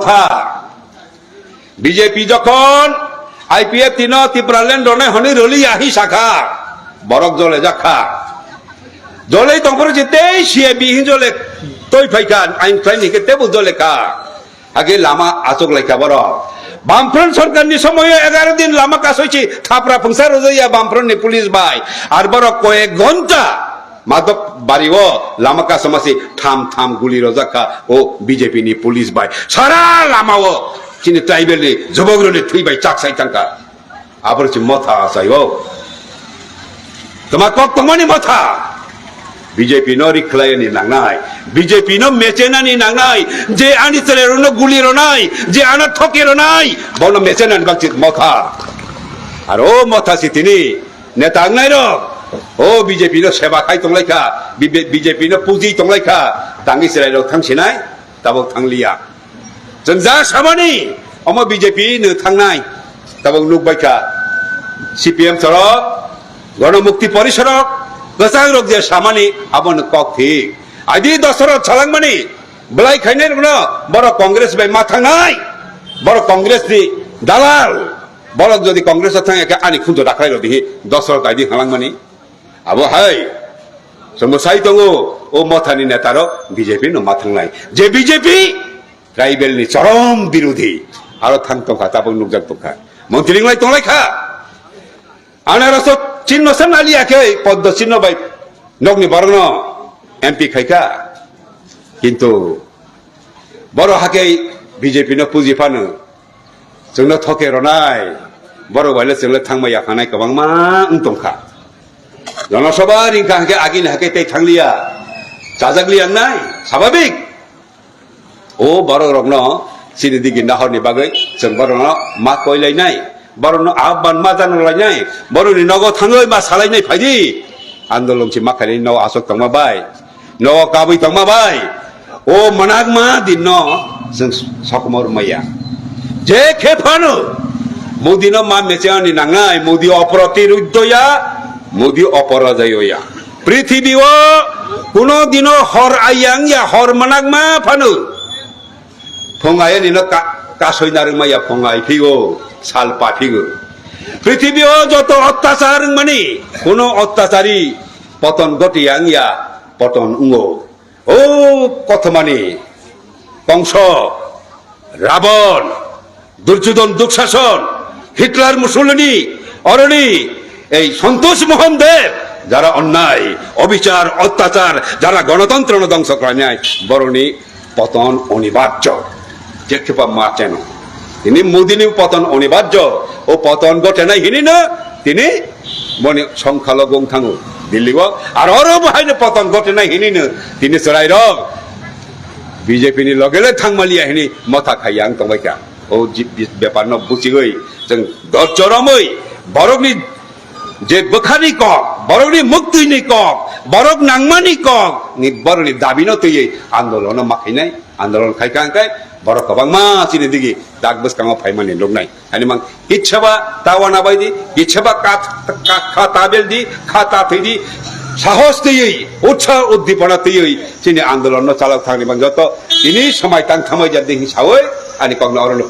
কথা বিজেপি যখন আইপিএফ তিন ত্রিপুরাল্যান্ড রনে হনি রলি আহি শাখা বরক জলে যাখা জলে তংপর যেতে সিএবি হিজলে তৈ ফাইকা আইন ফাইন হিকে তেবু জলে কা আগে লামা আচক লাইকা বড় বামফ্রন্ট সরকারনি সময় 11 দিন লামা কাজ হয়েছে থাপড়া ফুংসা রোজাইয়া বামফ্রন্টনি পুলিশ ভাই আর বড় কয়েক ঘন্টা মাধব বাড়িও লামাকা সমাসি থাম থাম গুলি রোজাকা ও বিজেপি নি পুলিশ ভাই সারা লামাও চিনি ট্রাইবেল নি যুবকরনি থুই ভাই চাকসাই টাঙ্কা আবার চি মথা আসাই ও তোমার কক তোমানি মথা বিজেপি নো রিখলাই নি নাংনাই বিজেপি নো মেচেনা নি নাংনাই যে আনি চলে রনো গুলি রনাই যে আনা ঠকে রনাই বল মেচেনা বাংচিত মথা আর ও মথা সি তিনি নেতা আংনাই র ও বিজেপি নো সেবা খাই তংলাইখা বিজেপি নো পুঁজি তংলাইখা তাঙ্গি সেরাই रो थांसिनाय ताबो थांलिया जों जा सामानि अम बिजेपि नो थांनाय ताबो नुबायखा सिपिएम सरक गणमुक्ति परिसरक गसां रक जे सामानि आबन कक ठीक आदि दसरत छलांगमानि बलाय खायनाय रनो बर कांग्रेस बाय मा थांनाय बर कांग्रेस नि दालाल बरक जदि कांग्रेस थांगे आनि खुंजो दाखाय रदि दसरत आदि हालांगमानि आबो हाय समसाय दङो ओ मथानि नेतार बिजेपि नो माथांनाय जे बिजेपि ट्राइबेल नि चरम विरोधी आरो थांतंखा ताबो नुकजाक तंखा मन्त्रिलाय तंलायखा आनारस चिन्ह सन आलियाखै पद्म चिन्ह बाय नगनि बरन एमपि खायखा किन्तु बर हाकै बिजेपि नो पुजि फानो जोंनो थके रनाय बर बायले जोंले थांमाया खानाय गोबां मा उंतंखा जनसभा रिंखा हाके आगिन हाके तै थांलिया जाजागलिया नाय स्वाभाविक ओ बर रगन सिनि दिगि नाहरनि बागै जों बरन मा कयलायनाय बरन आबान मा जानलायनाय बरनि नग थाङै मा सालायनाय फायदि आन्दोलनसि माखानि न आसक तंमा बाय न काबै तंमा बाय ओ मनाग मा दिन जों सकमर माया जे खेफानो मोदी मा मेचानि नांनाय मोदी अप्रतिरुद्धया मोदी अपराजया पृथ्वी कोनो दिन हर आयां या हर मनाग मा फानो फंगाय निनो कासयनार माया फंगाय फिगो साल पाफिगो पृथ्वी जत अत्याचार माने कोनो अत्याचारी पतन गटियां या पतन उंगो ओ कथमानि कंस रावण दुर्योधन दुःशासन हिटलार मुसोलिनी अरणी এই সন্তোষ মোহন দেব যারা অন্যায় অবিচার অত্যাচার যারা গণতন্ত্র ধ্বংস করে নেয় বরণী পতন অনিবার্য দেখতে পা মাচেন তিনি মোদিনী পতন অনিবার্য ও পতন ঘটে নাই হিনি না তিনি মনে সংখ্যালঘু থাঙু দিল্লি আর আরো বাহিনী পতন ঘটে নাই হিনি না তিনি চড়াই রক বিজেপি নি লগেলে থাংমালিয়া হিনি মথা খাইয়া আং তংবাইকা ও ব্যাপার ন বুঝিগৈ जों ধৈর্যরমৈ বরগনি जे बखानी कक बरगनि मुक्तिनि कक बरग नांगमानि कक नि बरगनि दाबिनो तयै आन्दोलन माखैनाय आन्दोलन खायखांखाय बरग गोबां मा सिनि दिगि दाग बसखाङाव फायमानि लुगनाय आनि मा इच्छाबा तावाना बायदि इच्छाबा खाता बेलदि खाता थैदि साहस तयै उत्साह उद्दीपना तयै सिनि आन्दोलन चालक थांनि बां जत इनि समाय तां थामै जादि हिसाबै आनि कगना अरन